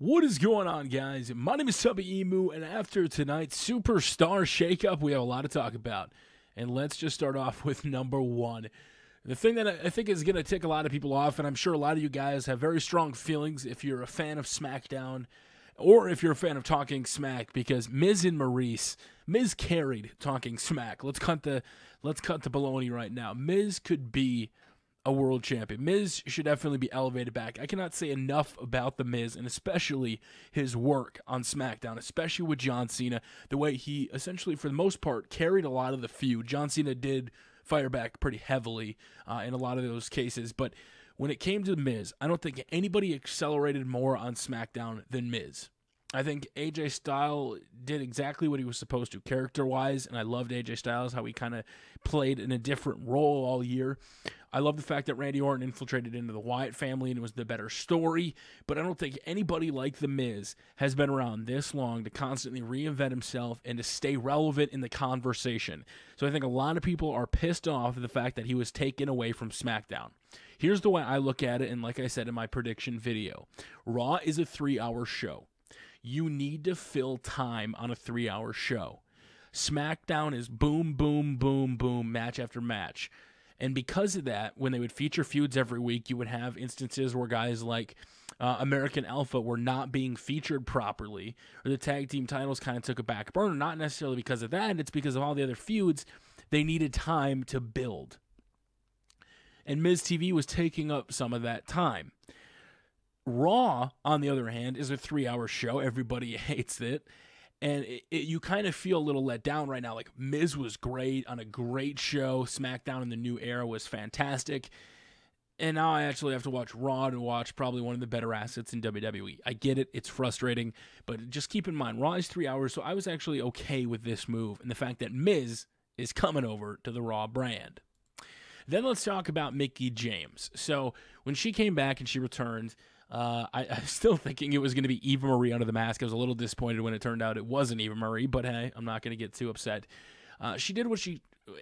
What is going on, guys? My name is Tubby Emu, and after tonight's Superstar Shakeup, we have a lot to talk about. And let's just start off with number one. The thing that I think is going to tick a lot of people off, and I'm sure a lot of you guys have very strong feelings if you're a fan of Smackdown, or if you're a fan of Talking Smack, because Miz and Maryse, Miz carried Talking Smack. Let's cut the baloney right now. Miz could be a world champion. Miz should definitely be elevated back. I cannot say enough about the Miz, and especially his work on SmackDown, especially with John Cena, the way he essentially, for the most part, carried a lot of the feud. John Cena did fire back pretty heavily in a lot of those cases, but when it came to the Miz, I don't think anybody accelerated more on SmackDown than Miz. I think AJ Styles did exactly what he was supposed to character-wise, and I loved AJ Styles, how he kind of played in a different role all year. I love the fact that Randy Orton infiltrated into the Wyatt family and it was the better story, but I don't think anybody like The Miz has been around this long to constantly reinvent himself and to stay relevant in the conversation. So I think a lot of people are pissed off at the fact that he was taken away from SmackDown. Here's the way I look at it, and like I said in my prediction video, Raw is a 3-hour show. You need to fill time on a 3-hour show. SmackDown is boom, boom, boom, boom, match after match. And because of that, when they would feature feuds every week, you would have instances where guys like American Alpha were not being featured properly, or the tag team titles kind of took a back burner, not necessarily because of that, it's because of all the other feuds they needed time to build. And Miz TV was taking up some of that time. Raw, on the other hand, is a 3-hour show. Everybody hates it. And you kind of feel a little let down right now. Like, Miz was great on a great show. SmackDown in the new era was fantastic. And now I actually have to watch Raw to watch probably one of the better assets in WWE. I get it. It's frustrating. But just keep in mind, Raw is 3 hours, so I was actually okay with this move and the fact that Miz is coming over to the Raw brand. Then let's talk about Mickie James. So when she came back and she returned, I was still thinking it was going to be Eva Marie under the mask. I was a little disappointed when it turned out it wasn't Eva Marie, but hey, I'm not going to get too upset. She did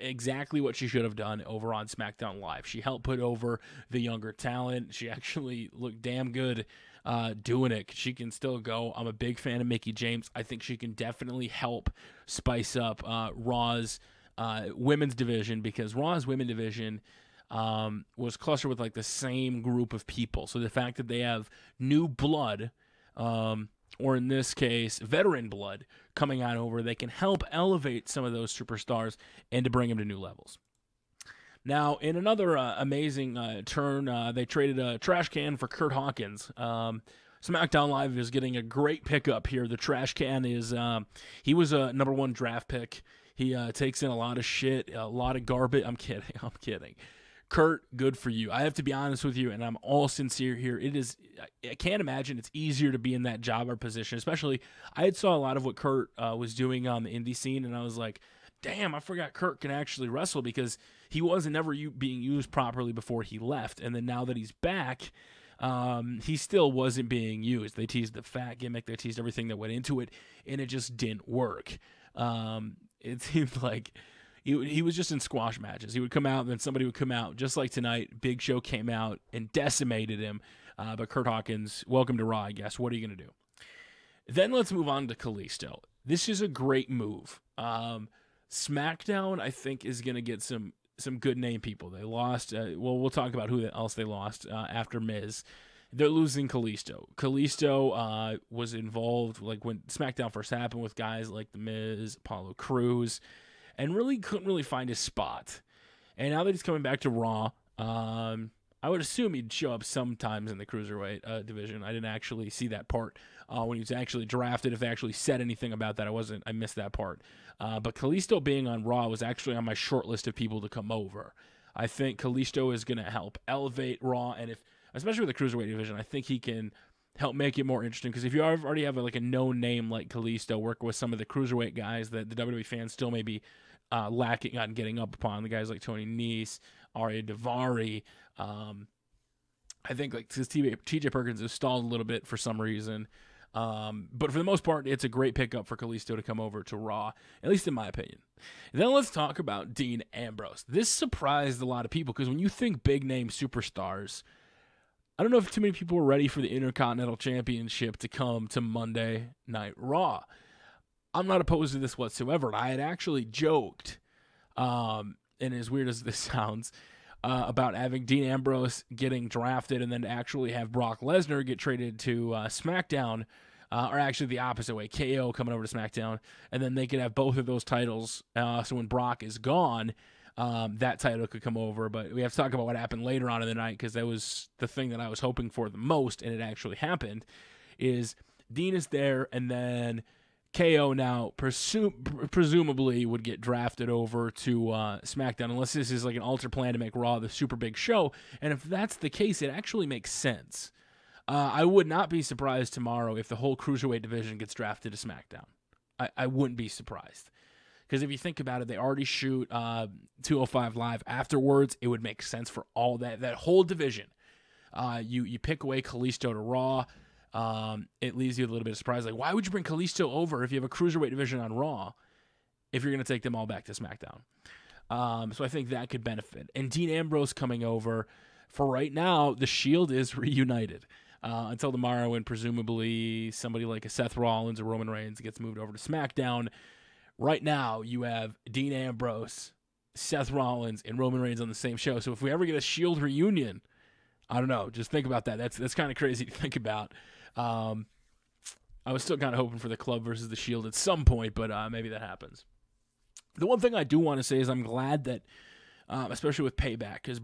exactly what she should have done over on SmackDown Live. She helped put over the younger talent. She actually looked damn good doing it. She can still go. I'm a big fan of Mickie James. I think she can definitely help spice up Raw's women's division, because Raw's women's division was clustered with like the same group of people. So the fact that they have new blood, or in this case, veteran blood coming on over, they can help elevate some of those superstars and to bring them to new levels. Now, in another amazing turn, they traded a trash can for Curt Hawkins. SmackDown Live is getting a great pickup here. The trash can is, he was a #1 draft pick. He takes in a lot of shit, a lot of garbage. I'm kidding. Curt, good for you. I have to be honest with you, and I'm all sincere here. I can't imagine it's easier to be in that job or position, especially I had saw a lot of what Curt was doing on the indie scene, and I was like, damn, I forgot Curt can actually wrestle, because he wasn't ever being used properly before he left. And then now that he's back, he still wasn't being used. They teased the fat gimmick. They teased everything that went into it, and it just didn't work. It seemed like he was just in squash matches. He would come out, and then somebody would come out, just like tonight. Big Show came out and decimated him. But Curt Hawkins, welcome to Raw, I guess. What are you going to do? Then let's move on to Kalisto. This is a great move. SmackDown, I think, is going to get some good name people. They lost. We'll talk about who else they lost after Miz. They're losing Kalisto. Kalisto was involved like when SmackDown first happened with guys like The Miz, Apollo Cruz, and really couldn't really find his spot. And now that he's coming back to Raw, I would assume he'd show up sometimes in the Cruiserweight division. I didn't actually see that part when he was actually drafted. If they actually said anything about that, I missed that part. But Kalisto being on Raw was actually on my short list of people to come over. I think Kalisto is going to help elevate Raw, and especially with the Cruiserweight division, I think he can help make it more interesting, because if you already have a known name like Kalisto, work with some of the Cruiserweight guys that the WWE fans still may be lacking on getting up upon, the guys like Tony Nese, Arya Daivari. I think TJ Perkins is stalled a little bit for some reason. But for the most part, it's a great pickup for Kalisto to come over to Raw, at least in my opinion. And then let's talk about Dean Ambrose. This surprised a lot of people, because when you think big name superstars, I don't know if too many people were ready for the Intercontinental Championship to come to Monday Night Raw. I'm not opposed to this whatsoever. I had actually joked, and as weird as this sounds, about having Dean Ambrose getting drafted and then to actually have Brock Lesnar get traded to SmackDown, or actually the opposite way, KO coming over to SmackDown, and then they could have both of those titles. So when Brock is gone, that title could come over. But we have to talk about what happened later on in the night, because that was the thing that I was hoping for the most, and it actually happened, is Dean is there, and then KO now presumably would get drafted over to SmackDown, unless this is like an alter plan to make Raw the super big show. And if that's the case, it actually makes sense. I would not be surprised tomorrow if the whole Cruiserweight division gets drafted to SmackDown. I wouldn't be surprised. Because if you think about it, they already shoot 205 Live afterwards. It would make sense for all that whole division. You pick away Kalisto to Raw. It leaves you a little bit of surprise. Like, why would you bring Kalisto over if you have a Cruiserweight division on Raw if you're going to take them all back to SmackDown? So I think that could benefit. And Dean Ambrose coming over, for right now, the Shield is reunited. Until tomorrow, when presumably somebody like a Seth Rollins or Roman Reigns gets moved over to SmackDown. Right now, you have Dean Ambrose, Seth Rollins, and Roman Reigns on the same show. So if we ever get a Shield reunion, I don't know. Just think about that. That's kind of crazy to think about. I was still kind of hoping for the Club versus the Shield at some point, but maybe that happens. The one thing I do want to say is I'm glad that, especially with Payback, because,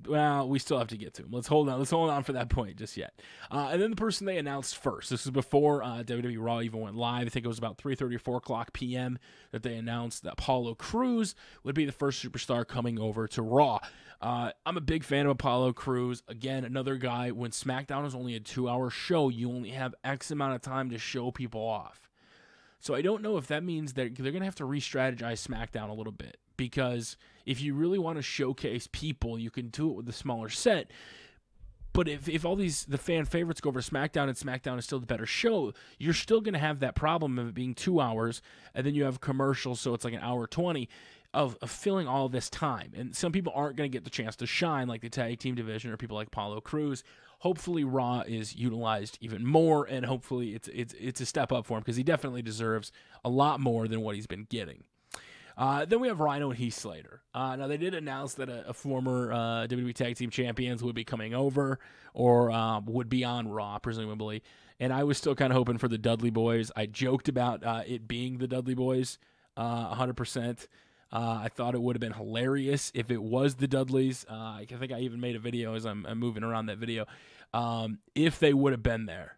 well, we still have to get to him. Let's hold on for that point just yet. And then the person they announced first. This was before WWE RAW even went live. I think it was about 3:30 or 4 o'clock p.m. that they announced that Apollo Cruz would be the first superstar coming over to Raw. I'm a big fan of Apollo Cruz. Again, another guy, when SmackDown is only a 2-hour show, you only have X amount of time to show people off. So I don't know if that means that they're going to have to re-strategize SmackDown a little bit, because if you really want to showcase people, you can do it with a smaller set. But if all the fan favorites go over to SmackDown and SmackDown is still the better show, you're still going to have that problem of it being 2 hours, and then you have commercials, so it's like an hour 20 of filling all this time. And some people aren't going to get the chance to shine, like the tag team division or people like Apollo Cruz. Hopefully Raw is utilized even more, and hopefully it's a step up for him, because he definitely deserves a lot more than what he's been getting. Then we have Rhyno and Heath Slater. Now, they did announce that a former WWE Tag Team Champions would be coming over, or would be on Raw, presumably. And I was still kind of hoping for the Dudley Boys. I joked about it being the Dudley Boys 100%. I thought it would have been hilarious if it was the Dudleys. I think I even made a video as I'm moving around that video, if they would have been there.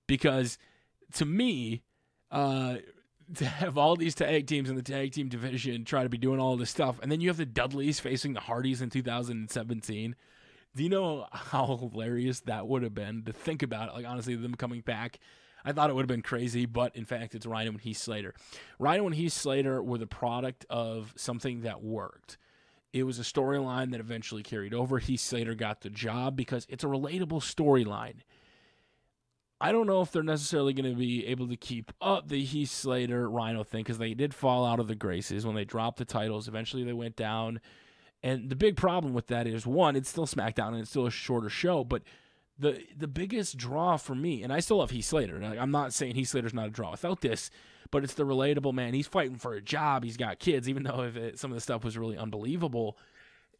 Because to me, to have all these tag teams in the tag team division try to be doing all this stuff, and then you have the Dudleys facing the Hardys in 2017. Do you know how hilarious that would have been to think about it? Like, honestly, them coming back, I thought it would have been crazy, but in fact, it's Rhyno and Heath Slater. Rhyno and Heath Slater were the product of something that worked. It was a storyline that eventually carried over. Heath Slater got the job because it's a relatable storyline. I don't know if they're necessarily going to be able to keep up the Heath Slater Rhyno thing, because they did fall out of the graces when they dropped the titles. Eventually they went down. And the big problem with that is, one, it's still SmackDown and it's still a shorter show, but the biggest draw for me, and I still love Heath Slater. I'm not saying Heath Slater's not a draw without this, but it's the relatable, man. He's fighting for a job. He's got kids, even though some of the stuff was really unbelievable.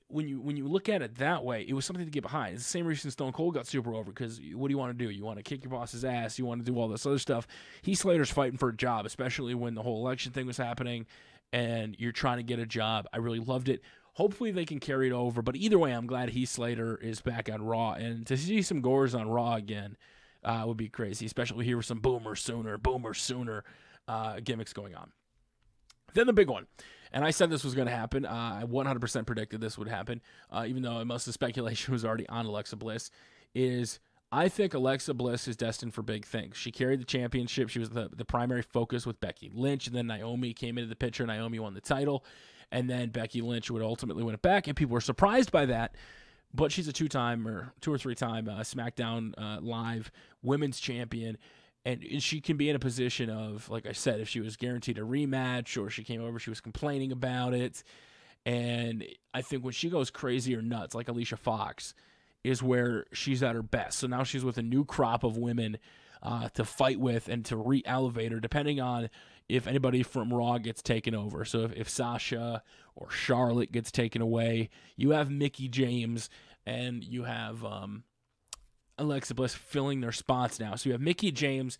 When you look at it that way, it was something to get behind. It's the same reason Stone Cold got super over, because what do you want to do? You want to kick your boss's ass. You want to do all this other stuff. Heath Slater's fighting for a job, especially when the whole election thing was happening and you're trying to get a job. I really loved it. Hopefully they can carry it over, but either way, I'm glad Heath Slater is back on Raw, and to see some Gores on Raw again would be crazy, especially here with some Boomer Sooner gimmicks going on. Then the big one, and I said this was going to happen. I 100% predicted this would happen, even though most of the speculation was already on Alexa Bliss, is I think Alexa Bliss is destined for big things. She carried the championship. She was the primary focus with Becky Lynch, and then Naomi came into the picture. Naomi won the title, and then Becky Lynch would ultimately win it back, and people were surprised by that. But she's a two or three-time SmackDown Live Women's Champion, and she can be in a position of, like I said, if she was guaranteed a rematch or she came over, she was complaining about it. And I think when she goes crazy or nuts, like Alicia Fox, is where she's at her best. So now she's with a new crop of women to fight with and to re-elevate her, depending on if anybody from Raw gets taken over. So if Sasha or Charlotte gets taken away, you have Mickie James and you have Alexa Bliss filling their spots now. So you have Mickie James,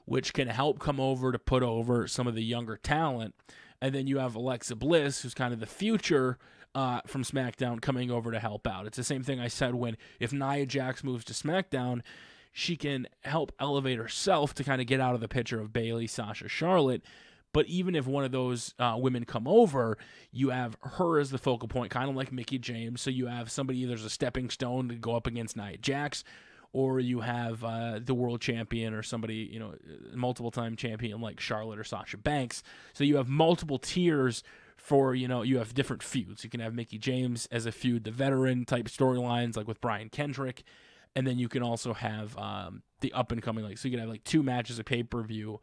which can help come over to put over some of the younger talent. And then you have Alexa Bliss, who's kind of the future from SmackDown, coming over to help out. It's the same thing I said if Nia Jax moves to SmackDown, she can help elevate herself to kind of get out of the picture of Bayley, Sasha, Charlotte. But even if one of those women come over, you have her as the focal point, kind of like Mickie James. So you have somebody either as a stepping stone to go up against Nia Jax, or you have the world champion or somebody, multiple-time champion like Charlotte or Sasha Banks. So you have multiple tiers for, you have different feuds. You can have Mickie James as a feud, the veteran-type storylines like with Brian Kendrick. And then you can also have the up-and-coming, so you can have 2 matches of pay-per-view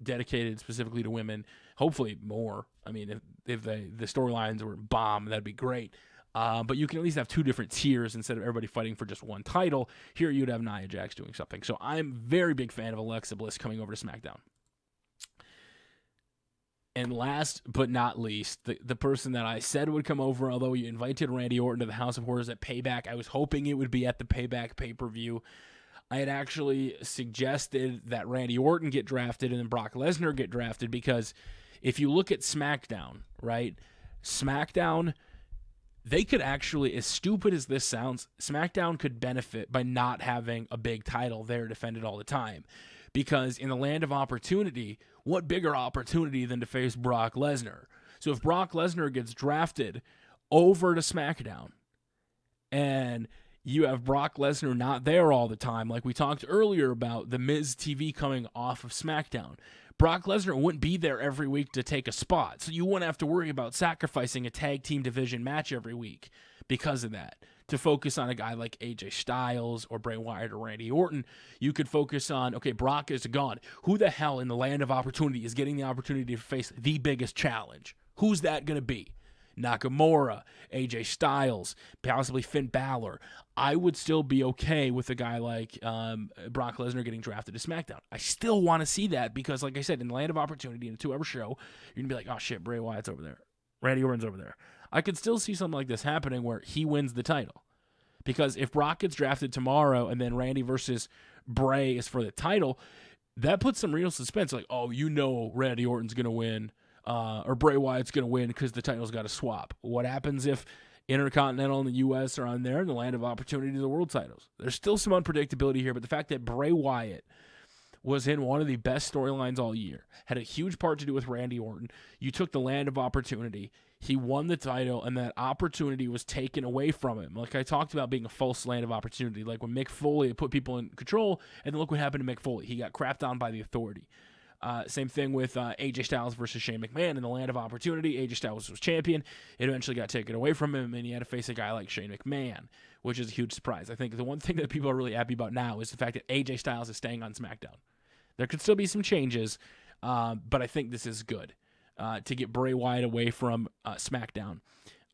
dedicated specifically to women. Hopefully more. I mean, if the storylines were bomb, that'd be great. But you can at least have 2 different tiers instead of everybody fighting for just one title. Here you'd have Nia Jax doing something. So I'm a very big fan of Alexa Bliss coming over to SmackDown. And last but not least, the person that I said would come over, although you invited Randy Orton to the House of Horrors at Payback, I was hoping it would be at the Payback pay-per-view. I had actually suggested that Randy Orton get drafted and then Brock Lesnar get drafted, because if you look at SmackDown, right, SmackDown, they could actually, as stupid as this sounds, SmackDown could benefit by not having a big title there defended all the time. Because in the land of opportunity, what bigger opportunity than to face Brock Lesnar? So if Brock Lesnar gets drafted over to SmackDown and you have Brock Lesnar not there all the time, like we talked earlier about the Miz TV coming off of SmackDown, Brock Lesnar wouldn't be there every week to take a spot. So you wouldn't have to worry about sacrificing a tag team division match every week because of that. To focus on a guy like AJ Styles or Bray Wyatt or Randy Orton, you could focus on, okay, Brock is gone. Who the hell in the land of opportunity is getting the opportunity to face the biggest challenge? Who's that going to be? Nakamura, AJ Styles, possibly Finn Balor. I would still be okay with a guy like Brock Lesnar getting drafted to SmackDown. I still want to see that because, like I said, in the land of opportunity in a 2-hour show, you're going to be like, oh shit, Bray Wyatt's over there. Randy Orton's over there. I could still see something like this happening where he wins the title. Because if Brock gets drafted tomorrow and then Randy versus Bray is for the title, that puts some real suspense. Like, oh, Randy Orton's going to win or Bray Wyatt's going to win because the title's got to swap. What happens if Intercontinental and the U.S. are on there and the land of opportunity to the world titles? There's still some unpredictability here, but the fact that Bray Wyatt was in one of the best storylines all year, had a huge part to do with Randy Orton. You took the land of opportunity. He won the title, and that opportunity was taken away from him. Like I talked about being a false land of opportunity, like when Mick Foley put people in control, and then look what happened to Mick Foley. He got crapped on by the Authority. Same thing with AJ Styles versus Shane McMahon in the land of opportunity. AJ Styles was champion. It eventually got taken away from him, and he had to face a guy like Shane McMahon, which is a huge surprise. I think the one thing that people are really happy about now is the fact that AJ Styles is staying on SmackDown. There could still be some changes, but I think this is good to get Bray Wyatt away from SmackDown.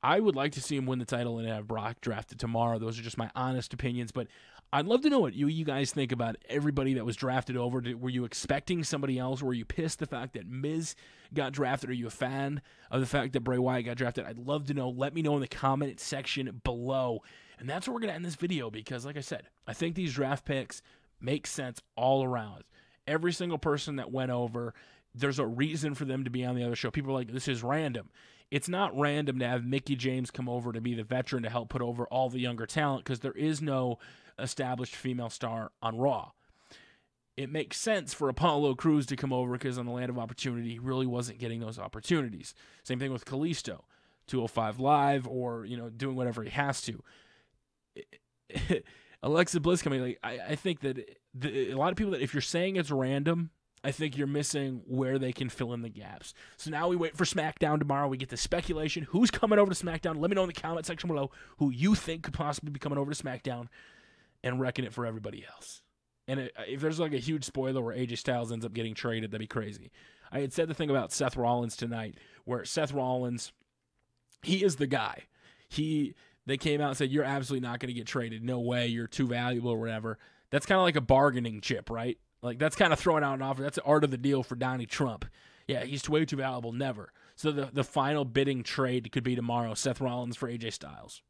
I would like to see him win the title and have Brock drafted tomorrow. Those are just my honest opinions, but I'd love to know what you guys think about everybody that was drafted over. Were you expecting somebody else? Were you pissed the fact that Miz got drafted? Are you a fan of the fact that Bray Wyatt got drafted? I'd love to know. Let me know in the comment section below. And that's where we're going to end this video because, like I said, I think these draft picks make sense all around. Every single person that went over, there's a reason for them to be on the other show. People are like, this is random. It's not random to have Mickie James come over to be the veteran to help put over all the younger talent because there is no established female star on Raw. It makes sense for Apollo Cruz to come over because on the land of opportunity, he really wasn't getting those opportunities. Same thing with Kalisto, 205 Live, or doing whatever he has to. Alexa Bliss coming, I think that a lot of people that if you're saying it's random, I think you're missing where they can fill in the gaps. So now we wait for SmackDown tomorrow. We get the speculation. Who's coming over to SmackDown? Let me know in the comment section below who you think could possibly be coming over to SmackDown and wrecking it for everybody else. And if there's like a huge spoiler where AJ Styles ends up getting traded, that'd be crazy. I had said the thing about Seth Rollins tonight, where Seth Rollins, he is the guy. they came out and said, you're absolutely not going to get traded. No way. You're too valuable or whatever. That's kind of like a bargaining chip, right? Like, that's kind of throwing out an offer. That's the art of the deal for Donnie Trump. Yeah, he's way too valuable. Never. So the final bidding trade could be tomorrow. Seth Rollins for AJ Styles.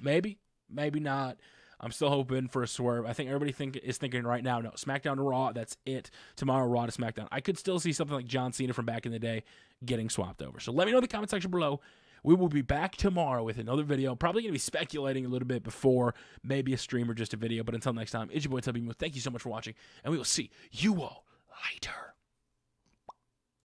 Maybe. Maybe not. I'm still hoping for a swerve. I think everybody is thinking right now, no, SmackDown to Raw, that's it. Tomorrow, Raw to SmackDown. I could still see something like John Cena from back in the day getting swapped over. So let me know in the comment section below. We will be back tomorrow with another video. Probably going to be speculating a little bit before maybe a stream or just a video. But until next time, it's your boy Tubby Moo. Thank you so much for watching, and we will see you all later.